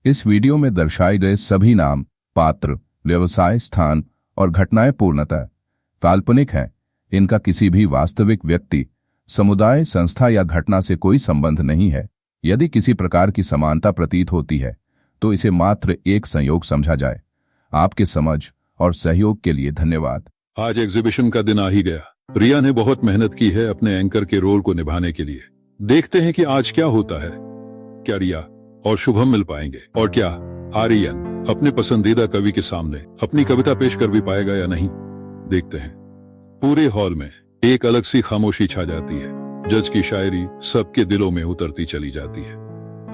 इस वीडियो में दर्शाए गए सभी नाम, पात्र, व्यवसाय, स्थान और घटनाएं पूर्णतः काल्पनिक हैं। इनका किसी भी वास्तविक व्यक्ति, समुदाय, संस्था या घटना से कोई संबंध नहीं है। यदि किसी प्रकार की समानता प्रतीत होती है तो इसे मात्र एक संयोग समझा जाए। आपके समझ और सहयोग के लिए धन्यवाद। आज एग्जीबिशन का दिन आ ही गया। रिया ने बहुत मेहनत की है अपने एंकर के रोल को निभाने के लिए। देखते हैं कि आज क्या होता है। क्या रिया और शुभम मिल पाएंगे, और क्या आर्यन अपने पसंदीदा कवि के सामने अपनी कविता पेश कर भी पाएगा या नहीं। देखते हैं। पूरे हॉल में एक अलग सी खामोशी छा जाती है। जज की शायरी सबके दिलों में उतरती चली जाती है।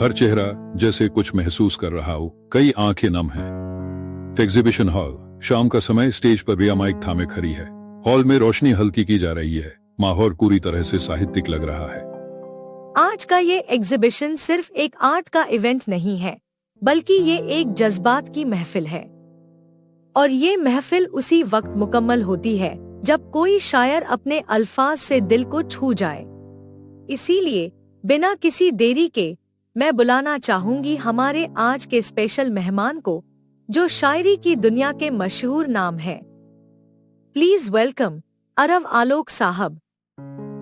हर चेहरा जैसे कुछ महसूस कर रहा हो, कई आंखें नम हैं। एग्जीबिशन हॉल, शाम का समय। स्टेज पर रिया माइक थामे खड़ी है। हॉल में रोशनी हल्की की जा रही है। माहौल पूरी तरह से साहित्यिक लग रहा है। आज का ये एग्जीबिशन सिर्फ एक आर्ट का इवेंट नहीं है, बल्कि ये एक जज्बात की महफिल है। और ये महफिल उसी वक्त मुकम्मल होती है जब कोई शायर अपने अल्फाज से दिल को छू जाए। इसीलिए बिना किसी देरी के मैं बुलाना चाहूंगी हमारे आज के स्पेशल मेहमान को, जो शायरी की दुनिया के मशहूर नाम है। प्लीज वेलकम अरव आलोक साहब।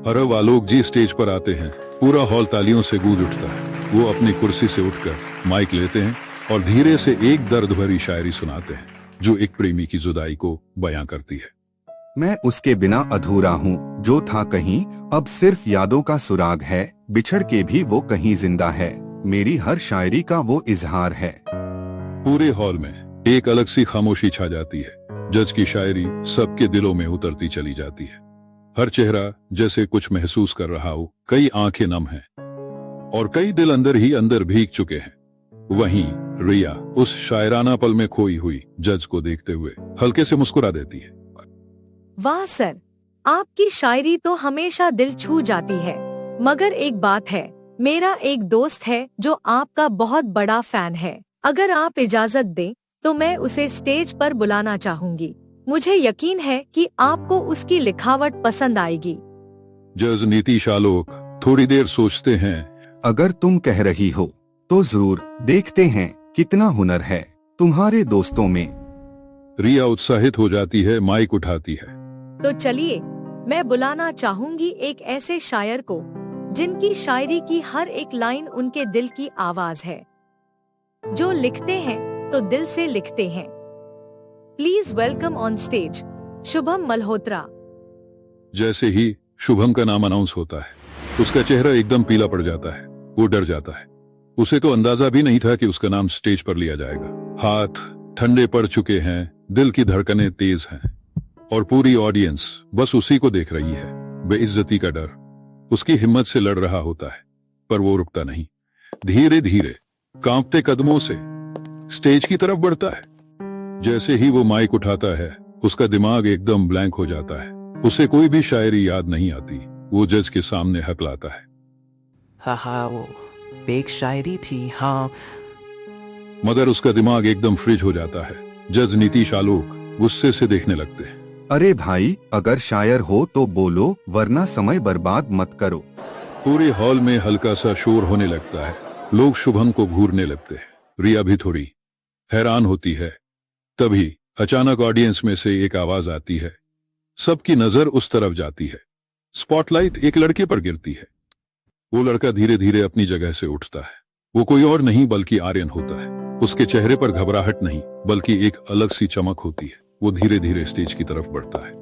अरव आलोक जी स्टेज पर आते हैं। पूरा हॉल तालियों से गूंज उठता है। वो अपनी कुर्सी से उठकर माइक लेते हैं और धीरे से एक दर्द भरी शायरी सुनाते हैं, जो एक प्रेमी की जुदाई को बयां करती है। मैं उसके बिना अधूरा हूँ, जो था कहीं अब सिर्फ यादों का सुराग है। बिछड़ के भी वो कहीं जिंदा है, मेरी हर शायरी का वो इजहार है। पूरे हॉल में एक अलग सी खामोशी छा जाती है। जज की शायरी सबके दिलों में उतरती चली जाती है। हर चेहरा जैसे कुछ महसूस कर रहा हो, कई आंखें नम हैं और कई दिल अंदर ही अंदर भीग चुके हैं। वहीं रिया उस शायराना पल में खोई हुई जज को देखते हुए हल्के से मुस्कुरा देती है। वाह सर, आपकी शायरी तो हमेशा दिल छू जाती है। मगर एक बात है, मेरा एक दोस्त है जो आपका बहुत बड़ा फैन है। अगर आप इजाजत दें तो मैं उसे स्टेज पर बुलाना चाहूंगी। मुझे यकीन है कि आपको उसकी लिखावट पसंद आएगी। जज नीतीश आलोक थोड़ी देर सोचते हैं। अगर तुम कह रही हो तो जरूर देखते हैं कितना हुनर है तुम्हारे दोस्तों में। रिया उत्साहित हो जाती है, माइक उठाती है। तो चलिए, मैं बुलाना चाहूंगी एक ऐसे शायर को जिनकी शायरी की हर एक लाइन उनके दिल की आवाज है, जो लिखते हैं तो दिल से लिखते हैं। Please welcome on stage Shubham Malhotra. जैसे ही शुभम का नाम अनाउंस होता है, उसका चेहरा एकदम पीला पड़ जाता है। वो डर जाता है। उसे तो अंदाजा भी नहीं था कि उसका नाम स्टेज पर लिया जाएगा। हाथ ठंडे पड़ चुके हैं, दिल की धड़कनें तेज हैं और पूरी ऑडियंस बस उसी को देख रही है। बेइज्जती का डर उसकी हिम्मत से लड़ रहा होता है, पर वो रुकता नहीं। धीरे धीरे कांपते कदमों से स्टेज की तरफ बढ़ता है। जैसे ही वो माइक उठाता है, उसका दिमाग एकदम ब्लैंक हो जाता है। उसे कोई भी शायरी याद नहीं आती। वो जज के सामने हकलाता है। हाँ, वो एक शायरी थी। हाँ, मगर उसका दिमाग एकदम फ्रीज हो जाता है। जज नीतीश आलोक गुस्से से देखने लगते हैं। अरे भाई, अगर शायर हो तो बोलो, वरना समय बर्बाद मत करो। पूरे हॉल में हल्का सा शोर होने लगता है। लोग शुभम को घूरने लगते हैं। रिया भी थोड़ी हैरान होती है। तभी अचानक ऑडियंस में से एक आवाज आती है। सबकी नजर उस तरफ जाती है। स्पॉटलाइट एक लड़के पर गिरती है। वो लड़का धीरे धीरे अपनी जगह से उठता है। वो कोई और नहीं बल्कि आर्यन होता है। उसके चेहरे पर घबराहट नहीं, बल्कि एक अलग सी चमक होती है। वो धीरे धीरे स्टेज की तरफ बढ़ता है।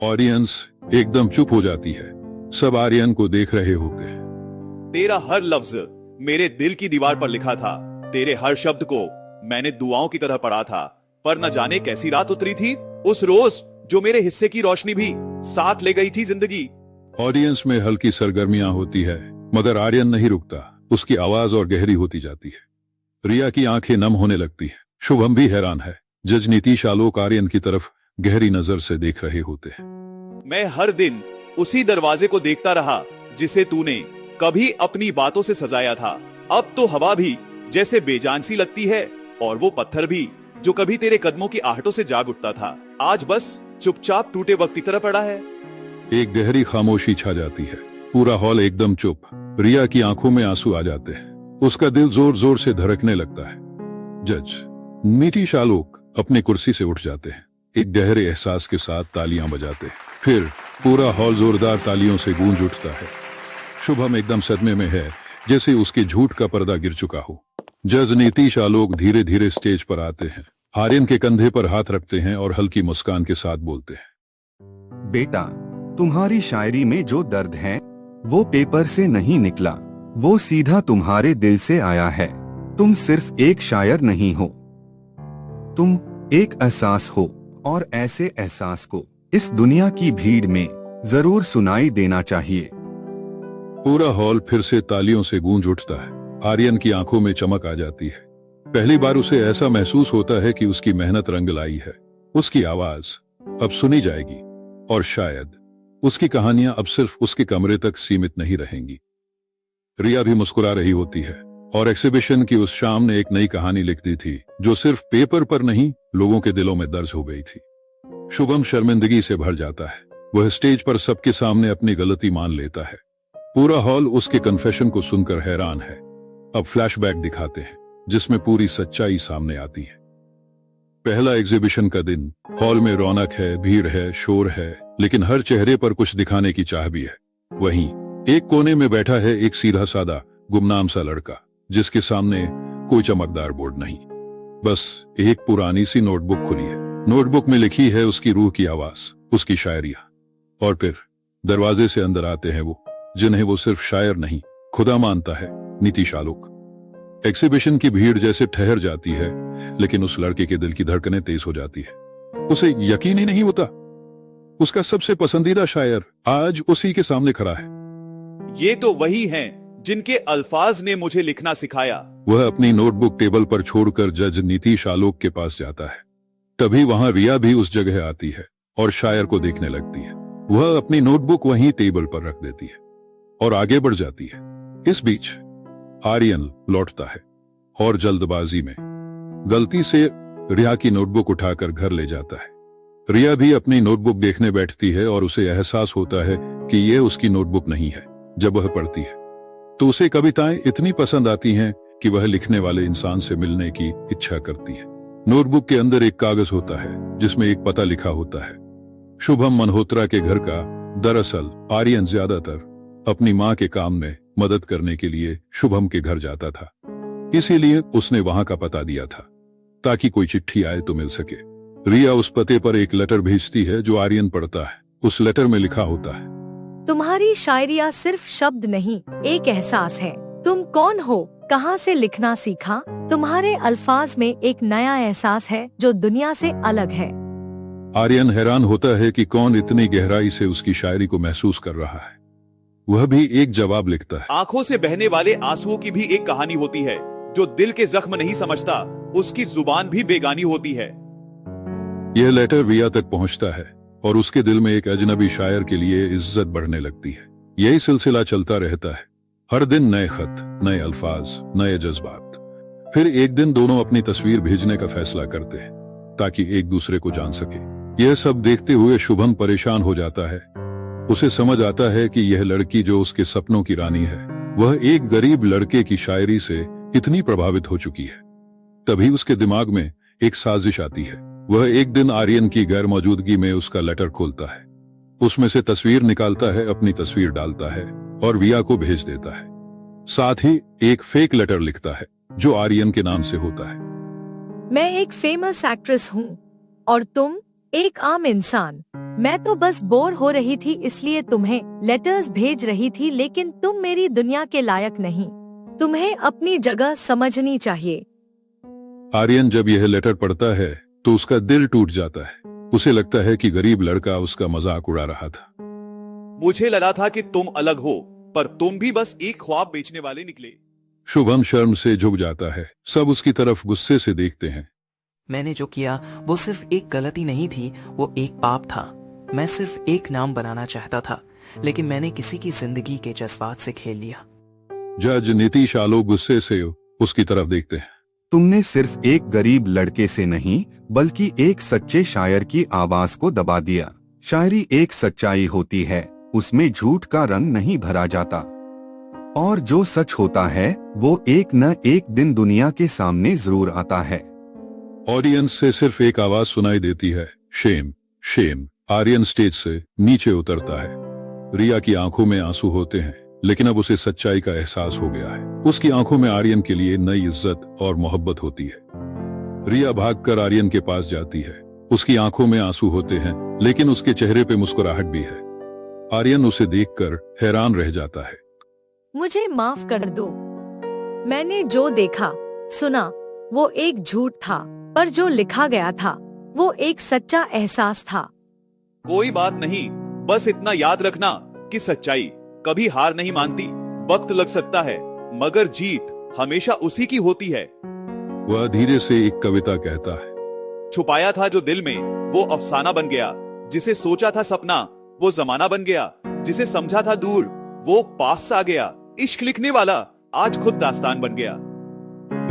ऑडियंस एकदम चुप हो जाती है। सब आर्यन को देख रहे होते हैं। तेरा हर लफ्ज मेरे दिल की दीवार पर लिखा था। तेरे हर शब्द को मैंने दुआओं की तरह पढ़ा था। पर न जाने कैसी रात उतरी थी उस रोज, जो मेरे हिस्से की रोशनी भी साथ ले गई थी जिंदगी। ऑडियंस में हल्की सरगर्मियां होती है, मगर आर्यन नहीं रुकता। उसकी आवाज और गहरी होती जाती है। रिया की आंखें नम होने लगती है। शुभम भी हैरान है। जज नीतीश आलोक आर्यन की तरफ गहरी नजर से देख रहे होते हैं। मैं हर दिन उसी दरवाजे को देखता रहा जिसे तूने कभी अपनी बातों से सजाया था। अब तो हवा भी जैसे बेजान सी लगती है, और वो पत्थर भी जो कभी तेरे कदमों की आहटों से जाग उठता था, आज बस चुपचाप टूटे वक्त की तरह पड़ा है। एक गहरी खामोशी छा जाती है। पूरा हॉल एकदम चुप। रिया की आंखों में आंसू आ जाते हैं। उसका दिल जोर जोर से धड़कने लगता है। जज नीतीश आलोक अपनी कुर्सी से उठ जाते हैं, एक गहरे एहसास के साथ तालियां बजाते हैं। फिर पूरा हॉल जोरदार तालियों से गूंज उठता है। शुभम एकदम सदमे में है, जैसे उसके झूठ का पर्दा गिर चुका हो। जज नीतीश आलोक धीरे धीरे स्टेज पर आते हैं, आर्यन के कंधे पर हाथ रखते हैं और हल्की मुस्कान के साथ बोलते हैं, बेटा, तुम्हारी शायरी में जो दर्द है वो पेपर से नहीं निकला, वो सीधा तुम्हारे दिल से आया है। तुम सिर्फ एक शायर नहीं हो, तुम एक एहसास हो, और ऐसे एहसास को इस दुनिया की भीड़ में जरूर सुनाई देना चाहिए। पूरा हॉल फिर से तालियों से गूंज उठता है। आर्यन की आंखों में चमक आ जाती है। पहली बार उसे ऐसा महसूस होता है कि उसकी मेहनत रंग लाई है। उसकी आवाज अब सुनी जाएगी और शायद उसकी कहानियां अब सिर्फ उसके कमरे तक सीमित नहीं रहेंगी। रिया भी मुस्कुरा रही होती है और एग्जीबिशन की उस शाम ने एक नई कहानी लिख दी थी, जो सिर्फ पेपर पर नहीं, लोगों के दिलों में दर्ज हो गई थी। शुभम शर्मिंदगी से भर जाता है। वह स्टेज पर सबके सामने अपनी गलती मान लेता है। पूरा हॉल उसके कन्फेशन को सुनकर हैरान है। अब फ्लैशबैक दिखाते हैं, जिसमें पूरी सच्चाई सामने आती है। पहला एग्जीबिशन का दिन। हॉल में रौनक है, भीड़ है, शोर है, लेकिन हर चेहरे पर कुछ दिखाने की चाह भी है। वहीं एक कोने में बैठा है एक सीधा सादा गुमनाम सा लड़का, जिसके सामने कोई चमकदार बोर्ड नहीं, बस एक पुरानी सी नोटबुक खुली है। नोटबुक में लिखी है उसकी रूह की आवाज, उसकी शायरियां। और फिर दरवाजे से अंदर आते हैं वो, जिन्हें वो सिर्फ शायर नहीं, खुदा मानता है, नीतीश आलोक। एग्जीबिशन की भीड़ जैसे ठहर जाती है, लेकिन उस लड़के के दिल की धड़कनें तेज हो जाती है। उसे यकीन ही नहीं होता, उसका सबसे पसंदीदा शायर आज उसी के सामने खड़ा है। ये तो वही हैं जिनके अल्फाज ने मुझे लिखना सिखाया। वह अपनी नोटबुक टेबल पर छोड़कर जज नीतीश आलोक के पास जाता है। तभी वहां रिया भी उस जगह आती है और शायर को देखने लगती है। वह अपनी नोटबुक वहीं टेबल पर रख देती है और आगे बढ़ जाती है। इस बीच आर्यन लौटता है और जल्दबाजी में गलती से रिया की नोटबुक उठाकर घर ले जाता है। रिया भी अपनी नोटबुक देखने बैठती है और उसे एहसास होता है कि यह उसकी नोटबुक नहीं है। जब वह पढ़ती है तो उसे कविताएं इतनी पसंद आती हैं कि वह लिखने वाले इंसान से मिलने की इच्छा करती है। नोटबुक के अंदर एक कागज होता है जिसमें एक पता लिखा होता है, शुभम मल्होत्रा के घर का। दरअसल आर्यन ज्यादातर अपनी मां के काम में मदद करने के लिए शुभम के घर जाता था, इसीलिए उसने वहां का पता दिया था ताकि कोई चिट्ठी आए तो मिल सके। रिया उस पते पर एक लेटर भेजती है जो आर्यन पढ़ता है। उस लेटर में लिखा होता है, तुम्हारी शायरियाँ सिर्फ शब्द नहीं, एक एहसास है। तुम कौन हो, कहाँ से लिखना सीखा? तुम्हारे अल्फाज में एक नया एहसास है जो दुनिया से अलग है। आर्यन हैरान होता है कि कौन इतनी गहराई से उसकी शायरी को महसूस कर रहा है। वह भी एक जवाब लिखता है, आंखों से बहने वाले आंसुओं की भी एक कहानी होती है। जो दिल के जख्म नहीं समझता, उसकी जुबान भी बेगानी होती है। यह लेटर रिया तक पहुंचता है और उसके दिल में एक अजनबी शायर के लिए इज्जत बढ़ने लगती है। यही सिलसिला चलता रहता है। हर दिन नए खत, नए अल्फाज, नए जज्बात। फिर एक दिन दोनों अपनी तस्वीर भेजने का फैसला करते हैं ताकि एक दूसरे को जान सके। यह सब देखते हुए शुभम परेशान हो जाता है। उसे समझ आता है कि यह लड़की जो उसके सपनों की रानी है, वह एक गरीब लड़के की शायरी से इतनी प्रभावित हो चुकी है। तभी उसके दिमाग में एक साजिश आती है। वह एक दिन आर्यन की गैर मौजूदगी में उसका लेटर खोलता है, उसमें से तस्वीर निकालता है, अपनी तस्वीर डालता है और रिया को भेज देता है। साथ ही एक फेक लेटर लिखता है जो आर्यन के नाम से होता है। मैं एक फेमस एक्ट्रेस हूँ और तुम एक आम इंसान। मैं तो बस बोर हो रही थी इसलिए तुम्हें लेटर्स भेज रही थी, लेकिन तुम मेरी दुनिया के लायक नहीं। तुम्हें अपनी जगह समझनी चाहिए। आर्यन जब यह लेटर पढ़ता है तो उसका दिल टूट जाता है। उसे लगता है कि गरीब लड़का उसका मजाक उड़ा रहा था। मुझे लगा था कि तुम अलग हो, पर तुम भी बस एक ख्वाब बेचने वाले निकले। शुभम शर्म से झुक जाता है। सब उसकी तरफ गुस्से से देखते हैं। मैंने जो किया वो सिर्फ एक गलती नहीं थी, वो एक पाप था। मैं सिर्फ एक नाम बनाना चाहता था, लेकिन मैंने किसी की जिंदगी के जज्बात से खेल लिया। जज नीतीश आलोक गुस्से से उसकी तरफ देखते हैं। तुमने सिर्फ एक गरीब लड़के से नहीं, बल्कि एक सच्चे शायर की आवाज को दबा दिया। शायरी एक सच्चाई होती है, उसमें झूठ का रंग नहीं भरा जाता। और जो सच होता है वो एक न एक दिन दुनिया के सामने जरूर आता है। ऑडियंस से सिर्फ एक आवाज सुनाई देती है, शेम शेम। आर्यन स्टेज से नीचे उतरता है। रिया की आंखों में आंसू होते हैं, लेकिन अब उसे सच्चाई का एहसास हो गया है। उसकी आंखों में आर्यन के लिए नई इज्जत और मोहब्बत होती है। रिया भागकर आर्यन के पास जाती है। उसकी आंखों में आंसू होते हैं, लेकिन उसके चेहरे पे मुस्कुराहट भी है। आर्यन उसे देखकर हैरान रह जाता है। मुझे माफ कर दो। मैंने जो देखा सुना वो एक झूठ था, पर जो लिखा गया था वो एक सच्चा एहसास था। कोई बात नहीं, बस इतना याद रखना कि सच्चाई कभी हार नहीं मानती। वक्त लग सकता है, मगर जीत हमेशा उसी की होती है। वह धीरे से एक कविता कहता है। छुपाया था जो दिल में वो अफसाना बन गया, जिसे सोचा था सपना वो जमाना बन गया, जिसे समझा था दूर वो पास आ गया। इश्क लिखने वाला आज खुद दास्तान बन गया।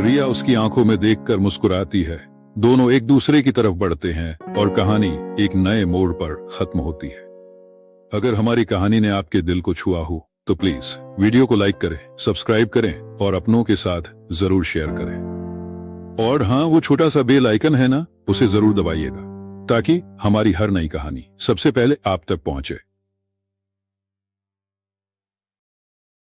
रिया उसकी आंखों में देखकर मुस्कुराती है। दोनों एक दूसरे की तरफ बढ़ते हैं और कहानी एक नए मोड़ पर खत्म होती है। अगर हमारी कहानी ने आपके दिल को छुआ हो तो प्लीज वीडियो को लाइक करें, सब्सक्राइब करें और अपनों के साथ जरूर शेयर करें। और हाँ, वो छोटा सा बेल आइकन है ना, उसे जरूर दबाइएगा ताकि हमारी हर नई कहानी सबसे पहले आप तक पहुंचे।